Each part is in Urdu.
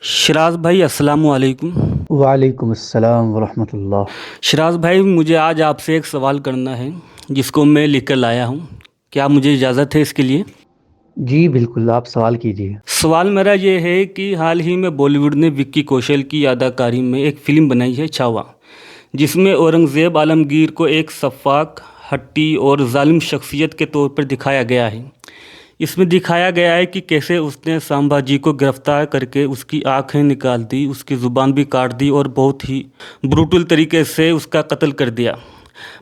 شراز بھائی السلام علیکم۔ وعلیکم السلام ورحمۃ اللہ۔ شراز بھائی مجھے آج آپ سے ایک سوال کرنا ہے جس کو میں لکھ کر لایا ہوں، کیا مجھے اجازت ہے اس کے لیے؟ جی بالکل، آپ سوال کیجیے۔ سوال میرا یہ ہے کہ حال ہی میں بالی ووڈ نے وکی کوشل کی اداکاری میں ایک فلم بنائی ہے چھاوا، جس میں اورنگزیب عالمگیر کو ایک سفاک، ہٹی اور ظالم شخصیت کے طور پر دکھایا گیا ہے۔ اس میں دکھایا گیا ہے کہ کیسے اس نے سامبھاجی کو گرفتار کر کے اس کی آنکھیں نکال دی، اس کی زبان بھی کاٹ دی اور بہت ہی بروٹل طریقے سے اس کا قتل کر دیا۔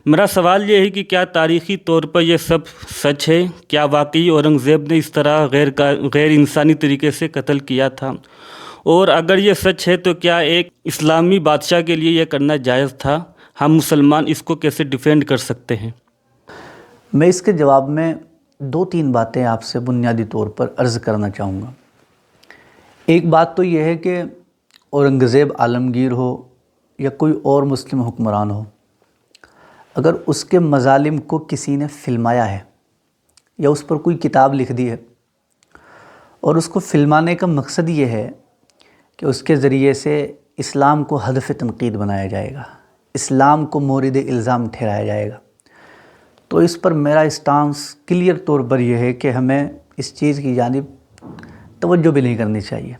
میرا سوال یہ ہے کہ کیا تاریخی طور پر یہ سب سچ ہے؟ کیا واقعی اورنگزیب نے اس طرح غیر انسانی طریقے سے قتل کیا تھا؟ اور اگر یہ سچ ہے تو کیا ایک اسلامی بادشاہ کے لیے یہ کرنا جائز تھا؟ ہم مسلمان اس کو کیسے ڈیفینڈ کر سکتے ہیں؟ میں اس کے جواب میں دو تین باتیں آپ سے بنیادی طور پر عرض کرنا چاہوں گا۔ ایک بات تو یہ ہے کہ اورنگزیب عالمگیر ہو یا کوئی اور مسلم حکمران ہو، اگر اس کے مظالم کو کسی نے فلمایا ہے یا اس پر کوئی کتاب لکھ دی ہے اور اس کو فلمانے کا مقصد یہ ہے کہ اس کے ذریعے سے اسلام کو ہدف تنقید بنایا جائے گا، اسلام کو مورد الزام ٹھہرایا جائے گا، تو اس پر میرا اسٹانس کلیئر طور پر یہ ہے کہ ہمیں اس چیز کی جانب توجہ بھی نہیں کرنی چاہیے،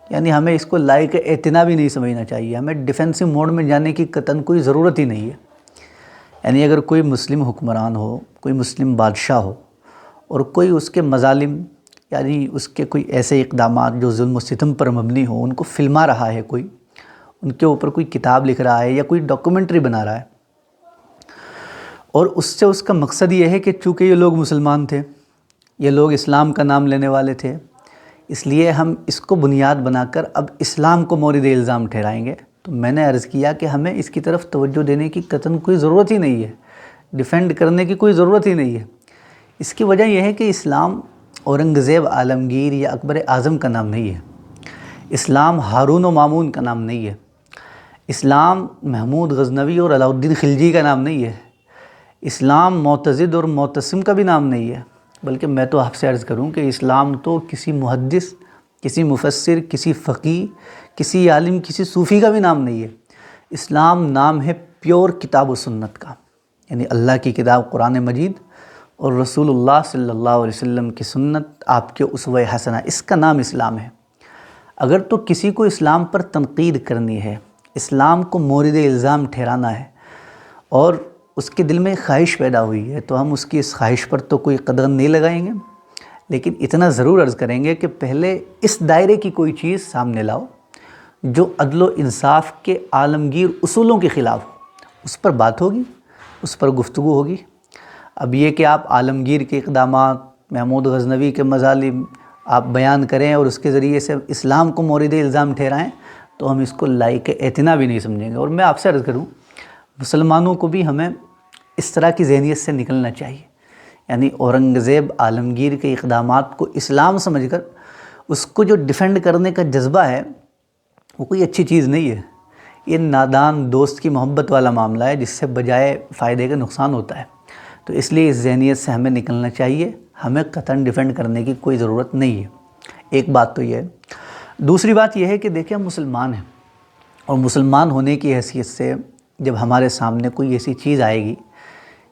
یعنی ہمیں اس کو لائق اعتنا بھی نہیں سمجھنا چاہیے، ہمیں ڈیفینسو موڈ میں جانے کی قطعاً کوئی ضرورت ہی نہیں ہے۔ یعنی اگر کوئی مسلم حکمران ہو، کوئی مسلم بادشاہ ہو اور کوئی اس کے مظالم، یعنی اس کے کوئی ایسے اقدامات جو ظلم و ستم پر مبنی ہوں، ان کو فلما رہا ہے، کوئی ان کے اوپر کوئی کتاب لکھ رہا ہے یا کوئی ڈاکومنٹری بنا رہا ہے، اور اس سے اس کا مقصد یہ ہے کہ چونکہ یہ لوگ مسلمان تھے، یہ لوگ اسلام کا نام لینے والے تھے، اس لیے ہم اس کو بنیاد بنا کر اب اسلام کو مورد الزام ٹھہرائیں گے، تو میں نے عرض کیا کہ ہمیں اس کی طرف توجہ دینے کی قطعاً کوئی ضرورت ہی نہیں ہے، ڈیفینڈ کرنے کی کوئی ضرورت ہی نہیں ہے۔ اس کی وجہ یہ ہے کہ اسلام اورنگزیب عالمگیر یا اکبر اعظم کا نام نہیں ہے، اسلام ہارون و مامون کا نام نہیں ہے، اسلام محمود غزنوی اور علاء الدین خلجی کا نام نہیں ہے، اسلام معتضد اور معتصم کا بھی نام نہیں ہے، بلکہ میں تو آپ سے عرض کروں کہ اسلام تو کسی محدث، کسی مفسر، کسی فقیہ، کسی عالم، کسی صوفی کا بھی نام نہیں ہے۔ اسلام نام ہے پیور کتاب و سنت کا، یعنی اللہ کی کتاب قرآن مجید اور رسول اللہ صلی اللہ علیہ وسلم کی سنت، آپ کے اسوہ حسنہ، اس کا نام اسلام ہے۔ اگر تو کسی کو اسلام پر تنقید کرنی ہے، اسلام کو مورد الزام ٹھہرانا ہے، اور اس کے دل میں خواہش پیدا ہوئی ہے، تو ہم اس کی اس خواہش پر تو کوئی قدغن نہیں لگائیں گے، لیکن اتنا ضرور عرض کریں گے کہ پہلے اس دائرے کی کوئی چیز سامنے لاؤ جو عدل و انصاف کے عالمگیر اصولوں کے خلاف ہو، اس پر بات ہوگی، اس پر گفتگو ہوگی۔ اب یہ کہ آپ عالمگیر کے اقدامات، محمود غزنوی کے مظالم آپ بیان کریں اور اس کے ذریعے سے اسلام کو مورد الزام ٹھہرائیں، تو ہم اس کو لائق اعتنا بھی نہیں سمجھیں گے۔ اور میں آپ سے عرض کروں، مسلمانوں کو بھی ہمیں اس طرح کی ذہنیت سے نکلنا چاہیے، یعنی اورنگزیب عالمگیر کے اقدامات کو اسلام سمجھ کر اس کو جو ڈیفینڈ کرنے کا جذبہ ہے وہ کوئی اچھی چیز نہیں ہے، یہ نادان دوست کی محبت والا معاملہ ہے جس سے بجائے فائدے کا نقصان ہوتا ہے، تو اس لیے اس ذہنیت سے ہمیں نکلنا چاہیے، ہمیں قطعاً ڈیفینڈ کرنے کی کوئی ضرورت نہیں ہے۔ ایک بات تو یہ ہے۔ دوسری بات یہ ہے کہ دیکھیں ہم مسلمان ہیں، اور مسلمان ہونے کی حیثیت سے جب ہمارے سامنے کوئی ایسی چیز آئے گی،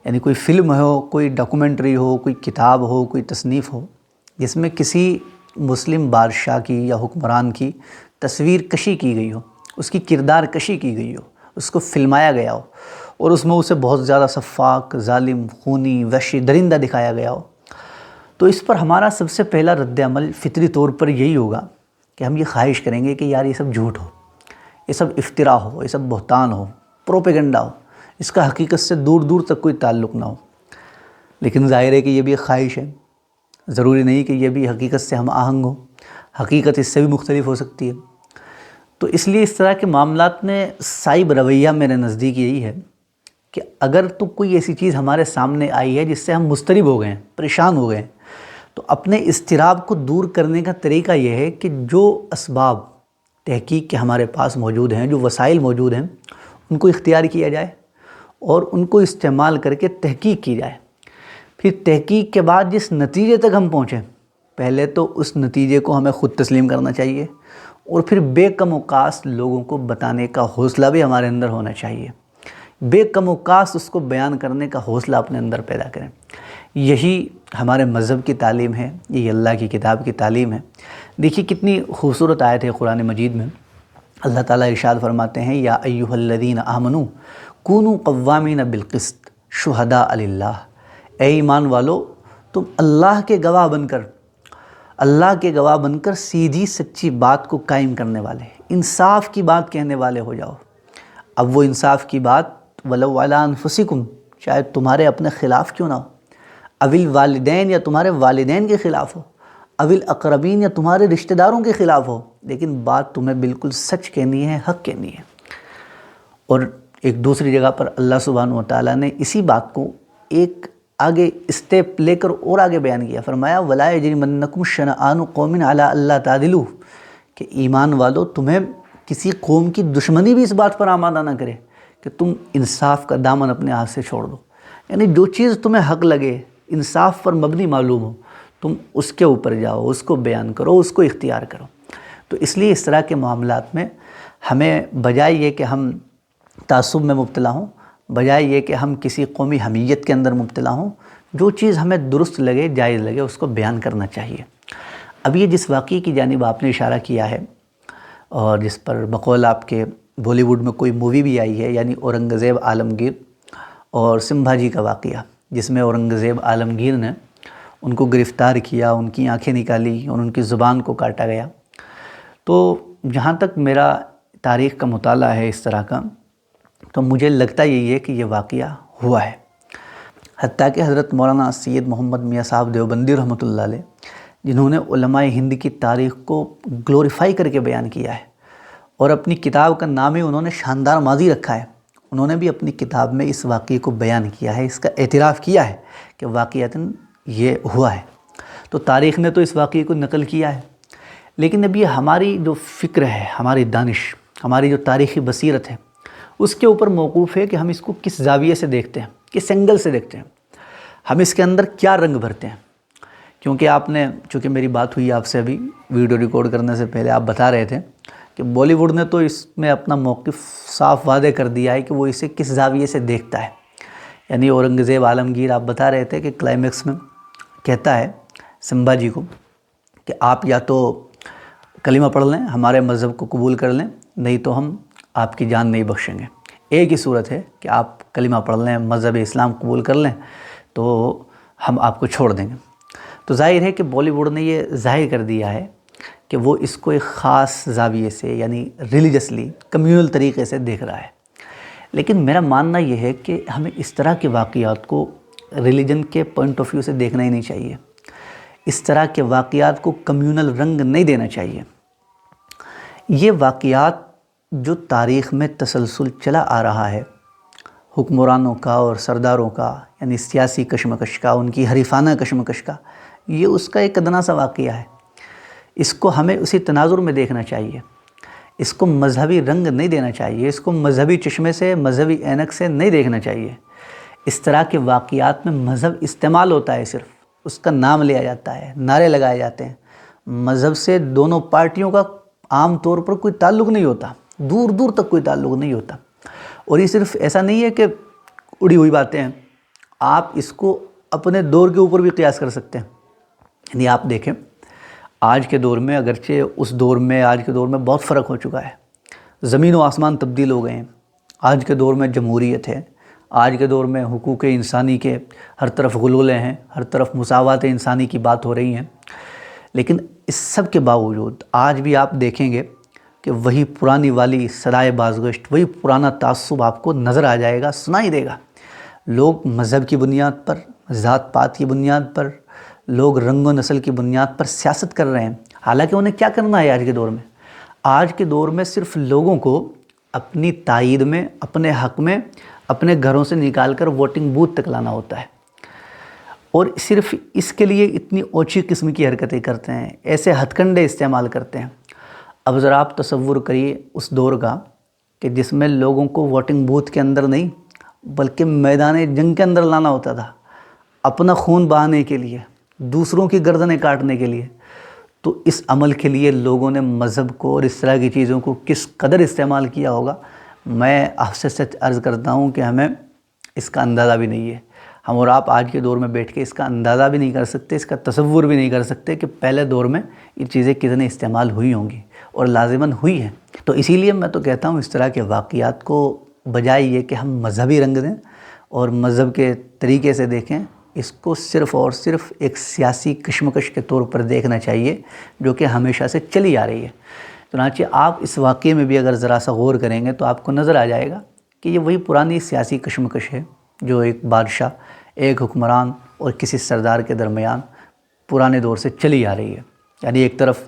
یعنی کوئی فلم ہو، کوئی ڈاکومنٹری ہو، کوئی کتاب ہو، کوئی تصنیف ہو، جس میں کسی مسلم بادشاہ کی یا حکمران کی تصویر کشی کی گئی ہو، اس کی کردار کشی کی گئی ہو، اس کو فلمایا گیا ہو، اور اس میں اسے بہت زیادہ سفاک، ظالم، خونی، وحشی، درندہ دکھایا گیا ہو، تو اس پر ہمارا سب سے پہلا رد عمل فطری طور پر یہی ہوگا کہ ہم یہ خواہش کریں گے کہ یار یہ سب جھوٹ ہو، یہ سب افتراء ہو، یہ سب بہتان ہو، پروپیگنڈا ہو، اس کا حقیقت سے دور دور تک کوئی تعلق نہ ہو۔ لیکن ظاہر ہے کہ یہ بھی ایک خواہش ہے، ضروری نہیں کہ یہ بھی حقیقت سے ہم آہنگ ہو، حقیقت اس سے بھی مختلف ہو سکتی ہے۔ تو اس لیے اس طرح کے معاملات میں صائب رویہ میرے نزدیک یہی ہے کہ اگر تو کوئی ایسی چیز ہمارے سامنے آئی ہے جس سے ہم مضطرب ہو گئے ہیں، پریشان ہو گئے ہیں، تو اپنے اضطراب کو دور کرنے کا طریقہ یہ ہے کہ جو اسباب تحقیق کے ہمارے پاس موجود ہیں، جو وسائل موجود ہیں، ان کو اختیار کیا جائے اور ان کو استعمال کر کے تحقیق کی جائے۔ پھر تحقیق کے بعد جس نتیجے تک ہم پہنچیں، پہلے تو اس نتیجے کو ہمیں خود تسلیم کرنا چاہیے، اور پھر بے کم و کاست لوگوں کو بتانے کا حوصلہ بھی ہمارے اندر ہونا چاہیے، بے کم و کاست اس کو بیان کرنے کا حوصلہ اپنے اندر پیدا کریں۔ یہی ہمارے مذہب کی تعلیم ہے، یہی اللہ کی کتاب کی تعلیم ہے۔ دیکھیے کتنی خوبصورت آیت ہے قرآن مجید میں، اللہ تعالیٰ ارشاد فرماتے ہیں یا ایھا الذین آمنوا کونوا قوامین بالقسط شہداء للہ، اے ایمان والو تم اللہ کے گواہ بن کر سیدھی سچی بات کو قائم کرنے والے، انصاف کی بات کہنے والے ہو جاؤ۔ اب وہ انصاف کی بات ولو علی انفسکم، چاہے تمہارے اپنے خلاف کیوں نہ ہو، اوil والدین یا تمہارے والدین کے خلاف ہو، اوil اقربین یا تمہارے رشتہ داروں کے خلاف ہو، لیکن بات تمہیں بالکل سچ کہنی ہے، حق کہنی ہے۔ اور ایک دوسری جگہ پر اللہ سبحانہ و تعالیٰ نے اسی بات کو ایک آگے اسٹیپ لے کر اور آگے بیان کیا، فرمایا وَلَا يَجْرِمَنَّكُمْ شَنَآنُ قَوْمٍ عَلَىٰ أَلَّا تَعْدِلُوا، کہ ایمان والو تمہیں کسی قوم کی دشمنی بھی اس بات پر آمادہ نہ کرے کہ تم انصاف کا دامن اپنے ہاتھ سے چھوڑ دو۔ یعنی جو چیز تمہیں حق لگے، انصاف پر مبنی معلوم ہو، تم اس کے اوپر جاؤ، اس کو بیان کرو، اس کو اختیار کرو۔ تو اس لیے اس طرح کے معاملات میں ہمیں بجائے یہ کہ ہم تعصب میں مبتلا ہوں، بجائے یہ کہ ہم کسی قومی حمیت کے اندر مبتلا ہوں، جو چیز ہمیں درست لگے، جائز لگے، اس کو بیان کرنا چاہیے۔ اب یہ جس واقعے کی جانب آپ نے اشارہ کیا ہے اور جس پر بقول آپ کے بالی ووڈ میں کوئی مووی بھی آئی ہے، یعنی اورنگزیب عالمگیر اور سمبھاجی کا واقعہ، جس میں اورنگزیب عالمگیر نے ان کو گرفتار کیا، ان کی آنکھیں نکالی اور ان کی زبان کو کاٹا گیا۔ تو جہاں تک میرا تاریخ کا مطالعہ ہے اس طرح کا، تو مجھے لگتا یہی ہے کہ یہ واقعہ ہوا ہے۔ حتیٰ کہ حضرت مولانا سید محمد میاں صاحب دیوبندی رحمۃ اللہ علیہ، جنہوں نے علماء ہند کی تاریخ کو گلوریفائی کر کے بیان کیا ہے اور اپنی کتاب کا نام ہی انہوں نے شاندار ماضی رکھا ہے، انہوں نے بھی اپنی کتاب میں اس واقعے کو بیان کیا ہے، اس کا اعتراف کیا ہے کہ واقعتاً یہ ہوا ہے۔ تو تاریخ نے تو اس واقعے کو نقل کیا ہے، لیکن اب یہ ہماری جو فکر ہے، ہماری دانش، ہماری جو تاریخی بصیرت ہے، اس کے اوپر موقوف ہے کہ ہم اس کو کس زاویے سے دیکھتے ہیں، کس اینگل سے دیکھتے ہیں، ہم اس کے اندر کیا رنگ بھرتے ہیں۔ کیونکہ آپ نے، چونکہ میری بات ہوئی آپ سے ابھی ویڈیو ریکارڈ کرنے سے پہلے، آپ بتا رہے تھے کہ بالی ووڈ نے تو اس میں اپنا موقف صاف واضح کر دیا ہے کہ وہ اسے کس زاویے سے دیکھتا ہے۔ یعنی اورنگزیب عالمگیر، آپ بتا رہے تھے کہ کلائمیکس میں کہتا ہے سمبھاجی کو کہ آپ یا تو کلمہ پڑھ لیں، ہمارے مذہب کو قبول کر لیں، نہیں تو ہم آپ کی جان نہیں بخشیں گے۔ ایک ہی صورت ہے کہ آپ کلمہ پڑھ لیں، مذہب اسلام قبول کر لیں، تو ہم آپ کو چھوڑ دیں گے۔ تو ظاہر ہے کہ بالی ووڈ نے یہ ظاہر کر دیا ہے کہ وہ اس کو ایک خاص زاویے سے، یعنی ریلیجسلی، کمیونل طریقے سے دیکھ رہا ہے۔ لیکن میرا ماننا یہ ہے کہ ہمیں اس طرح کے واقعات کو ریلیجن کے پوائنٹ آف ویو سے دیکھنا ہی نہیں چاہیے، اس طرح کے واقعات کو کمیونل رنگ نہیں دینا چاہیے۔ یہ واقعات جو تاریخ میں تسلسل چلا آ رہا ہے، حکمرانوں کا اور سرداروں کا، یعنی سیاسی کشمکش کا، ان کی حریفانہ کشمکش کا، یہ اس کا ایک ادنا سا واقعہ ہے۔ اس کو ہمیں اسی تناظر میں دیکھنا چاہیے، اس کو مذہبی رنگ نہیں دینا چاہیے، اس کو مذہبی چشمے سے، مذہبی عینک سے نہیں دیکھنا چاہیے۔ اس طرح کے واقعات میں مذہب استعمال ہوتا ہے، صرف اس کا نام لیا جاتا ہے، نعرے لگائے جاتے ہیں۔ مذہب سے دونوں پارٹیوں کا عام طور پر کوئی تعلق نہیں ہوتا، دور دور تک کوئی تعلق نہیں ہوتا۔ اور یہ صرف ایسا نہیں ہے کہ اڑی ہوئی باتیں ہیں، آپ اس کو اپنے دور کے اوپر بھی قیاس کر سکتے ہیں۔ یعنی آپ دیکھیں آج کے دور میں، اگرچہ اس دور میں، آج کے دور میں بہت فرق ہو چکا ہے، زمین و آسمان تبدیل ہو گئے ہیں۔ آج کے دور میں جمہوریت ہے، آج کے دور میں حقوق انسانی کے ہر طرف غلغلے ہیں، ہر طرف مساوات انسانی کی بات ہو رہی ہیں۔ لیکن اس سب کے باوجود آج بھی آپ دیکھیں گے کہ وہی پرانی والی صدائے بازگشت، وہی پرانا تعصب آپ کو نظر آ جائے گا، سنائی دے گا۔ لوگ مذہب کی بنیاد پر، ذات پات کی بنیاد پر، لوگ رنگ و نسل کی بنیاد پر سیاست کر رہے ہیں، حالانکہ انہیں کیا کرنا ہے آج کے دور میں؟ آج کے دور میں صرف لوگوں کو اپنی تائید میں، اپنے حق میں، اپنے گھروں سے نکال کر ووٹنگ بوتھ تک لانا ہوتا ہے، اور صرف اس کے لیے اتنی اونچی قسم کی حرکتیں کرتے ہیں، ایسے ہتھ کنڈے استعمال کرتے ہیں۔ اب ذرا آپ تصور کریے اس دور کا کہ جس میں لوگوں کو ووٹنگ بوتھ کے اندر نہیں بلکہ میدان جنگ کے اندر لانا ہوتا تھا، اپنا خون بہانے کے لیے، دوسروں کی گردنیں کاٹنے کے لیے۔ تو اس عمل کے لیے لوگوں نے مذہب کو اور اس طرح کی چیزوں کو کس قدر استعمال کیا ہوگا، میں آپ سے سچ عرض کرتا ہوں کہ ہمیں اس کا اندازہ بھی نہیں ہے۔ ہم اور آپ آج کے دور میں بیٹھ کے اس کا اندازہ بھی نہیں کر سکتے، اس کا تصور بھی نہیں کر سکتے کہ پہلے دور میں یہ چیزیں کتنے استعمال ہوئی ہوں گی اور لازماً ہوئی ہیں۔ تو اسی لیے میں تو کہتا ہوں اس طرح کے واقعات کو بجائے یہ کہ ہم مذہبی رنگ دیں اور مذہب کے طریقے سے دیکھیں، اس کو صرف اور صرف ایک سیاسی کشمکش کے طور پر دیکھنا چاہیے جو کہ ہمیشہ سے چلی آ رہی ہے۔ چنانچہ آپ اس واقعے میں بھی اگر ذرا سا غور کریں گے تو آپ کو نظر آ جائے گا کہ یہ وہی پرانی سیاسی کشمکش ہے جو ایک بادشاہ، ایک حکمران اور کسی سردار کے درمیان پرانے دور سے چلی آ رہی ہے۔ یعنی ایک طرف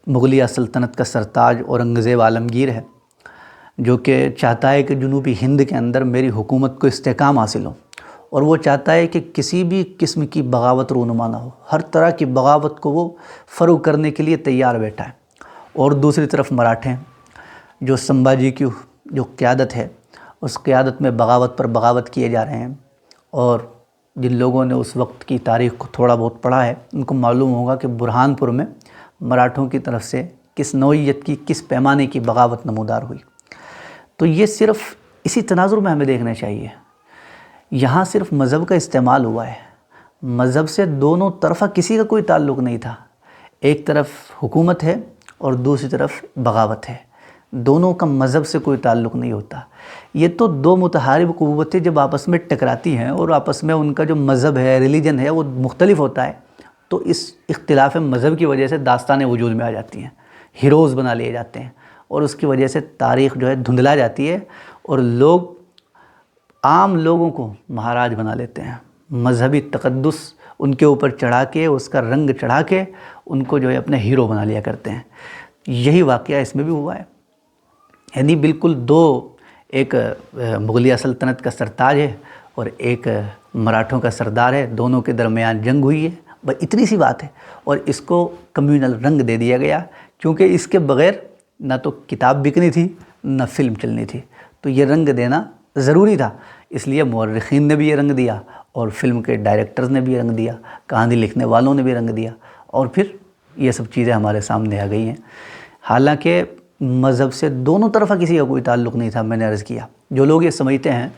مغلیہ سلطنت کا سرتاج اورنگزیب عالمگیر ہے جو کہ چاہتا ہے کہ جنوبی ہند کے اندر میری حکومت کو استحکام حاصل ہو، اور وہ چاہتا ہے کہ کسی بھی قسم کی بغاوت رونما نہ ہو، ہر طرح کی بغاوت کو وہ فروغ کرنے کے لیے تیار بیٹھا ہے۔ اور دوسری طرف مراٹھے جو سمبھاجی کی جو قیادت ہے اس قیادت میں بغاوت پر بغاوت کیے جا رہے ہیں، اور جن لوگوں نے اس وقت کی تاریخ کو تھوڑا بہت پڑھا ہے ان کو معلوم ہوگا کہ برہان پور میں مراٹھوں کی طرف سے کس نوعیت کی، کس پیمانے کی بغاوت نمودار ہوئی۔ تو یہ صرف اسی تناظر میں ہمیں دیکھنا چاہیے۔ یہاں صرف مذہب کا استعمال ہوا ہے، مذہب سے دونوں طرفہ کسی کا کوئی تعلق نہیں تھا۔ ایک طرف حکومت ہے اور دوسری طرف بغاوت ہے، دونوں کا مذہب سے کوئی تعلق نہیں ہوتا۔ یہ تو دو متحارب قوتیں جب آپس میں ٹکراتی ہیں اور آپس میں ان کا جو مذہب ہے، ریلیجن ہے، وہ مختلف ہوتا ہے، تو اس اختلاف مذہب کی وجہ سے داستانیں وجود میں آ جاتی ہیں، ہیروز بنا لیے جاتے ہیں، اور اس کی وجہ سے تاریخ جو ہے دھندلا جاتی ہے، اور لوگ عام لوگوں کو مہاراج بنا لیتے ہیں۔ مذہبی تقدس ان کے اوپر چڑھا کے، اس کا رنگ چڑھا کے ان کو جو ہے اپنے ہیرو بنا لیا کرتے ہیں۔ یہی واقعہ اس میں بھی ہوا ہے۔ یعنی بالکل دو، ایک مغلیہ سلطنت کا سرتاج ہے اور ایک مراٹھوں کا سردار ہے، دونوں کے درمیان جنگ ہوئی ہے، بس اتنی سی بات ہے، اور اس کو کمیونل رنگ دے دیا گیا کیونکہ اس کے بغیر نہ تو کتاب بکنی تھی نہ فلم چلنی تھی، تو یہ رنگ دینا ضروری تھا۔ اس لیے مورخین نے بھی یہ رنگ دیا، اور فلم کے ڈائریکٹرز نے بھی رنگ دیا، کہانی لکھنے والوں نے بھی رنگ دیا، اور پھر یہ سب چیزیں ہمارے سامنے آ گئی ہیں۔ حالانکہ مذہب سے دونوں طرفہ کسی کا کوئی تعلق نہیں تھا۔ میں نے عرض کیا، جو لوگ یہ سمجھتے ہیں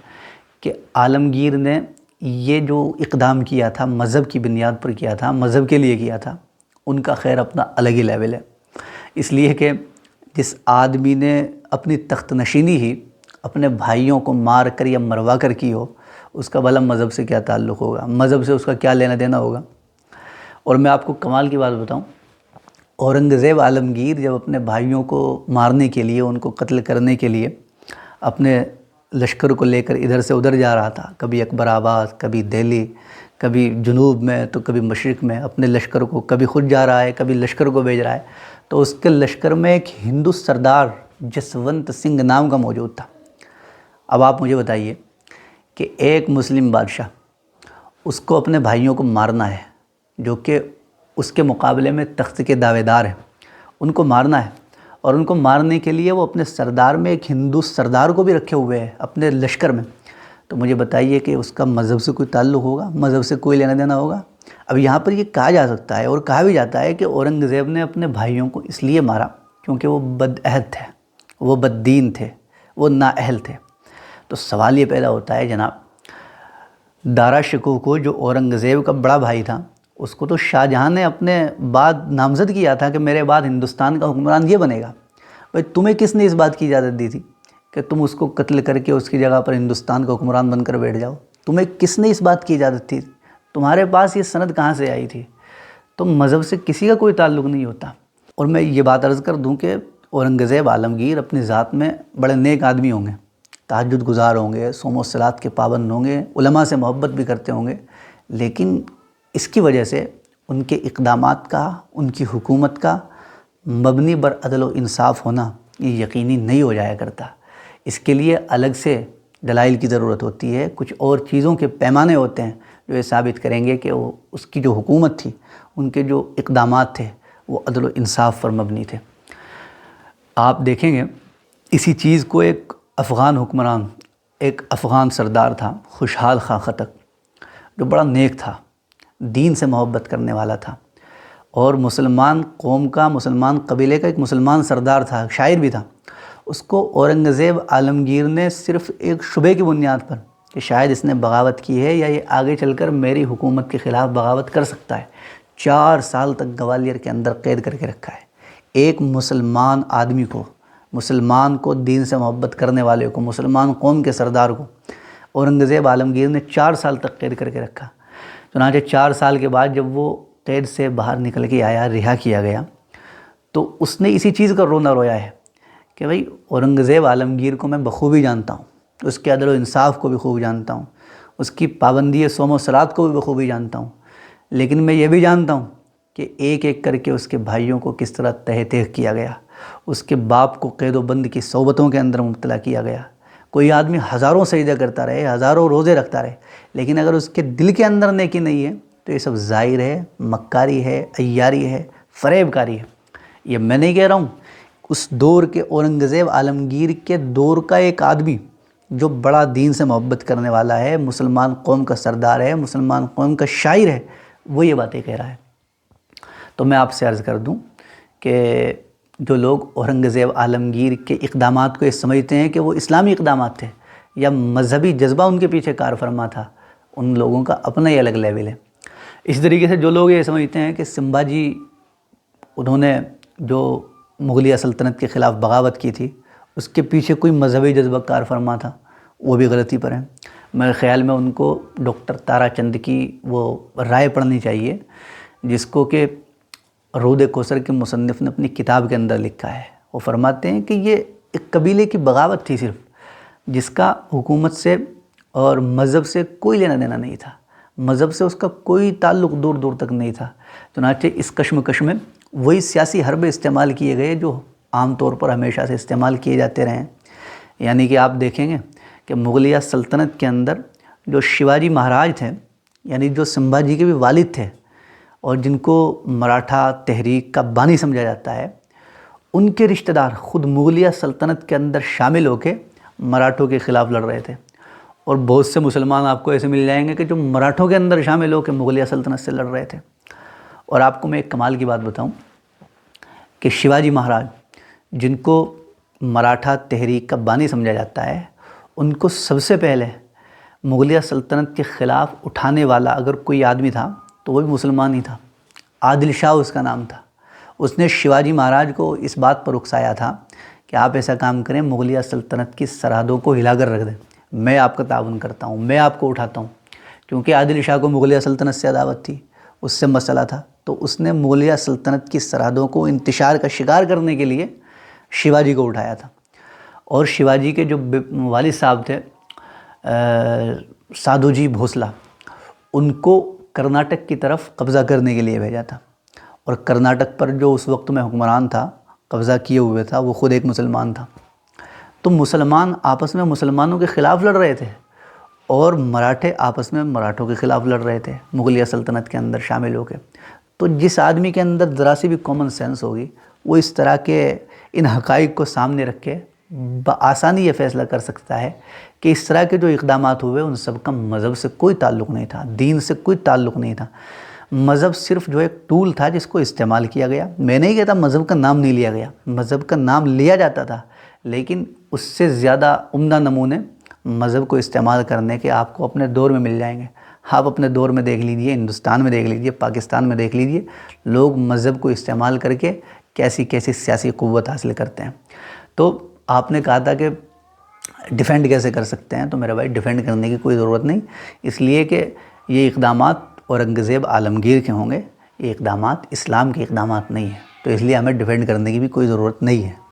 کہ عالمگیر نے یہ جو اقدام کیا تھا مذہب کی بنیاد پر کیا تھا، مذہب کے لیے کیا تھا، ان کا خیر اپنا الگ ہی لیول ہے۔ اس لیے کہ جس آدمی نے اپنی تخت نشینی ہی اپنے بھائیوں کو مار کر یا مروا کر کی ہو، اس کا بھلا مذہب سے کیا تعلق ہوگا، مذہب سے اس کا کیا لینا دینا ہوگا۔ اور میں آپ کو کمال کی بات بتاؤں، اورنگزیب عالمگیر جب اپنے بھائیوں کو مارنے کے لیے، ان کو قتل کرنے کے لیے اپنے لشکر کو لے کر ادھر سے ادھر جا رہا تھا، کبھی اکبر آباد، کبھی دہلی، کبھی جنوب میں تو کبھی مشرق میں، اپنے لشکر کو کبھی خود جا رہا ہے، کبھی لشکر کو بھیج رہا ہے، تو اس کے لشکر میں ایک ہندو سردار جسونت سنگھ نام کا موجود تھا۔ اب آپ مجھے بتائیے کہ ایک مسلم بادشاہ، اس کو اپنے بھائیوں کو مارنا ہے جو کہ اس کے مقابلے میں تخت کے دعوے دار ہیں، ان کو مارنا ہے، اور ان کو مارنے کے لیے وہ اپنے سردار میں ایک ہندو سردار کو بھی رکھے ہوئے ہیں اپنے لشکر میں، تو مجھے بتائیے کہ اس کا مذہب سے کوئی تعلق ہوگا، مذہب سے کوئی لینا دینا ہوگا؟ اب یہاں پر یہ کہا جا سکتا ہے اور کہا بھی جاتا ہے کہ اورنگزیب نے اپنے بھائیوں کو اس لیے مارا کیونکہ وہ بدعہد تھے، وہ بددین تھے، وہ نااہل تھے۔ تو سوال یہ پیدا ہوتا ہے جناب، دارا شکوہ کو، جو اورنگزیب کا بڑا بھائی تھا، اس کو تو شاہ جہاں نے اپنے بعد نامزد کیا تھا کہ میرے بعد ہندوستان کا حکمران یہ بنے گا۔ بھائی تمہیں کس نے اس بات کی اجازت دی تھی کہ تم اس کو قتل کر کے اس کی جگہ پر ہندوستان کا حکمران بن کر بیٹھ جاؤ؟ تمہیں کس نے اس بات کی اجازت تھی؟ تمہارے پاس یہ سند کہاں سے آئی تھی؟ تو مذہب سے کسی کا کوئی تعلق نہیں ہوتا۔ اور میں یہ بات عرض کر دوں کہ اورنگزیب عالمگیر اپنی ذات میں بڑے نیک آدمی ہوں گے، تہجد گزار ہوں گے، صوم و صلات کے پابند ہوں گے، علماء سے محبت بھی کرتے ہوں گے، لیکن اس کی وجہ سے ان کے اقدامات کا، ان کی حکومت کا مبنی بر عدل و انصاف ہونا یہ یقینی نہیں ہو جایا کرتا۔ اس کے لیے الگ سے دلائل کی ضرورت ہوتی ہے، کچھ اور چیزوں کے پیمانے ہوتے ہیں جو یہ ثابت کریں گے کہ وہ اس کی جو حکومت تھی، ان کے جو اقدامات تھے وہ عدل و انصاف پر مبنی تھے۔ آپ دیکھیں گے اسی چیز کو ایک افغان حکمران، ایک افغان سردار تھا خوشحال خاں خٹک، جو بڑا نیک تھا، دین سے محبت کرنے والا تھا، اور مسلمان قوم کا، مسلمان قبیلے کا ایک مسلمان سردار تھا، شاعر بھی تھا، اس کو اورنگزیب عالمگیر نے صرف ایک شبے کی بنیاد پر کہ شاید اس نے بغاوت کی ہے یا یہ آگے چل کر میری حکومت کے خلاف بغاوت کر سکتا ہے، 4 سال تک گوالیئر کے اندر قید کر کے رکھا ہے۔ ایک مسلمان آدمی کو، مسلمان کو، دین سے محبت کرنے والے کو، مسلمان قوم کے سردار کو اورنگزیب عالمگیر نے 4 سال تک قید کر کے رکھا۔ چنانچہ 4 سال کے بعد جب وہ قید سے باہر نکل کے آیا، رہا کیا گیا، تو اس نے اسی چیز کا رونا رویا ہے کہ بھئی اورنگزیب عالمگیر کو میں بخوبی جانتا ہوں، اس کے عدل و انصاف کو بھی خوب جانتا ہوں، اس کی پابندی صوم و صلات کو بھی بخوبی جانتا ہوں، لیکن میں یہ بھی جانتا ہوں کہ ایک ایک کر کے اس کے بھائیوں کو کس طرح تہ تیغ کیا گیا، اس کے باپ کو قید و بند کی صحبتوں کے اندر مبتلا کیا گیا۔ کوئی آدمی ہزاروں سجدہ کرتا رہے، ہزاروں روزے رکھتا رہے، لیکن اگر اس کے دل کے اندر نیکی نہیں ہے تو یہ سب ظاہر ہے، مکاری ہے، عیاری ہے، فریب کاری ہے۔ یہ میں نہیں کہہ رہا ہوں، اس دور کے اورنگزیب عالمگیر کے دور کا ایک آدمی جو بڑا دین سے محبت کرنے والا ہے، مسلمان قوم کا سردار ہے، مسلمان قوم کا شاعر ہے، وہ یہ باتیں کہہ رہا ہے۔ تو میں آپ سے عرض کر دوں کہ جو لوگ اورنگزیب عالمگیر کے اقدامات کو یہ سمجھتے ہیں کہ وہ اسلامی اقدامات تھے یا مذہبی جذبہ ان کے پیچھے کار فرما تھا، ان لوگوں کا اپنا ہی الگ لیول ہے۔ اسی طریقے سے جو لوگ یہ سمجھتے ہیں کہ سمبھاجی انہوں نے جو مغلیہ سلطنت کے خلاف بغاوت کی تھی اس کے پیچھے کوئی مذہبی جذبہ کار فرما تھا، وہ بھی غلطی پر ہیں۔ میرے خیال میں ان کو ڈاکٹر تارا چند کی وہ رائے پڑھنی چاہیے جس کو کہ رود کوثر کے مصنف نے اپنی کتاب کے اندر لکھا ہے۔ وہ فرماتے ہیں کہ یہ ایک قبیلے کی بغاوت تھی صرف، جس کا حکومت سے اور مذہب سے کوئی لینا دینا نہیں تھا، مذہب سے اس کا کوئی تعلق دور دور تک نہیں تھا۔ چنانچہ اس کشمکش میں وہی سیاسی حربے استعمال کیے گئے جو عام طور پر ہمیشہ سے استعمال کیے جاتے رہے ہیں۔ یعنی کہ آپ دیکھیں گے کہ مغلیہ سلطنت کے اندر جو شیواجی مہاراج تھے، یعنی جو سمبھاجی کے بھی والد تھے اور جن کو مراٹھا تحریک کا بانی سمجھا جاتا ہے، ان کے رشتہ دار خود مغلیہ سلطنت کے اندر شامل ہو کے مراٹھوں کے خلاف لڑ رہے تھے، اور بہت سے مسلمان آپ کو ایسے مل جائیں گے کہ جو مراٹھوں کے اندر شامل ہو کے مغلیہ سلطنت سے لڑ رہے تھے۔ اور آپ کو میں ایک کمال کی بات بتاؤں کہ شیواجی مہاراج جن کو مراٹھا تحریک کا بانی سمجھا جاتا ہے، ان کو سب سے پہلے مغلیہ سلطنت کے خلاف اٹھانے والا اگر کوئی آدمی تھا تو وہ بھی مسلمان ہی تھا، عادل شاہ اس کا نام تھا۔ اس نے شیواجی مہاراج کو اس بات پر اکسایا تھا کہ آپ ایسا کام کریں، مغلیہ سلطنت کی سرحدوں کو ہلا کر رکھ دیں، میں آپ کا تعاون کرتا ہوں، میں آپ کو اٹھاتا ہوں۔ کیونکہ عادل شاہ کو مغلیہ سلطنت سے عداوت تھی، اس سے مسئلہ تھا، تو اس نے مغلیہ سلطنت کی سرحدوں کو انتشار کا شکار کرنے کے لیے شیواجی کو اٹھایا تھا۔ اور شیواجی کے جو والد صاحب تھے سادھوجی بھوسلہ، ان کو کرناٹک کی طرف قبضہ کرنے کے لیے بھیجا تھا، اور کرناٹک پر جو اس وقت میں حکمران تھا، قبضہ کیے ہوئے تھا، وہ خود ایک مسلمان تھا۔ تو مسلمان آپس میں مسلمانوں کے خلاف لڑ رہے تھے اور مراٹھے آپس میں مراٹھوں کے خلاف لڑ رہے تھے مغلیہ سلطنت کے اندر شامل ہو کے۔ تو جس آدمی کے اندر ذرا سی بھی کامن سینس ہوگی، وہ اس طرح کے ان حقائق کو سامنے رکھ کے بآسانی یہ فیصلہ کر سکتا ہے کہ اس طرح کے جو اقدامات ہوئے ان سب کا مذہب سے کوئی تعلق نہیں تھا، دین سے کوئی تعلق نہیں تھا۔ مذہب صرف جو ایک ٹول تھا جس کو استعمال کیا گیا۔ میں نہیں کہتا مذہب کا نام نہیں لیا گیا، مذہب کا نام لیا جاتا تھا، لیکن اس سے زیادہ عمدہ نمونے مذہب کو استعمال کرنے کے آپ کو اپنے دور میں مل جائیں گے۔ آپ اپنے دور میں دیکھ لیجئے، ہندوستان میں دیکھ لیجئے، پاکستان میں دیکھ لیجئے، لوگ مذہب کو استعمال کر کے کیسی کیسی سیاسی قوت حاصل کرتے ہیں۔ تو آپ نے کہا تھا کہ ڈیفینڈ کیسے کر سکتے ہیں، تو میرا بھائی ڈیفینڈ کرنے کی کوئی ضرورت نہیں، اس لیے کہ یہ اقدامات اورنگزیب عالمگیر کے ہوں گے، یہ اقدامات اسلام کے اقدامات نہیں ہیں، تو اس لیے ہمیں ڈیفینڈ کرنے کی بھی کوئی ضرورت نہیں ہے۔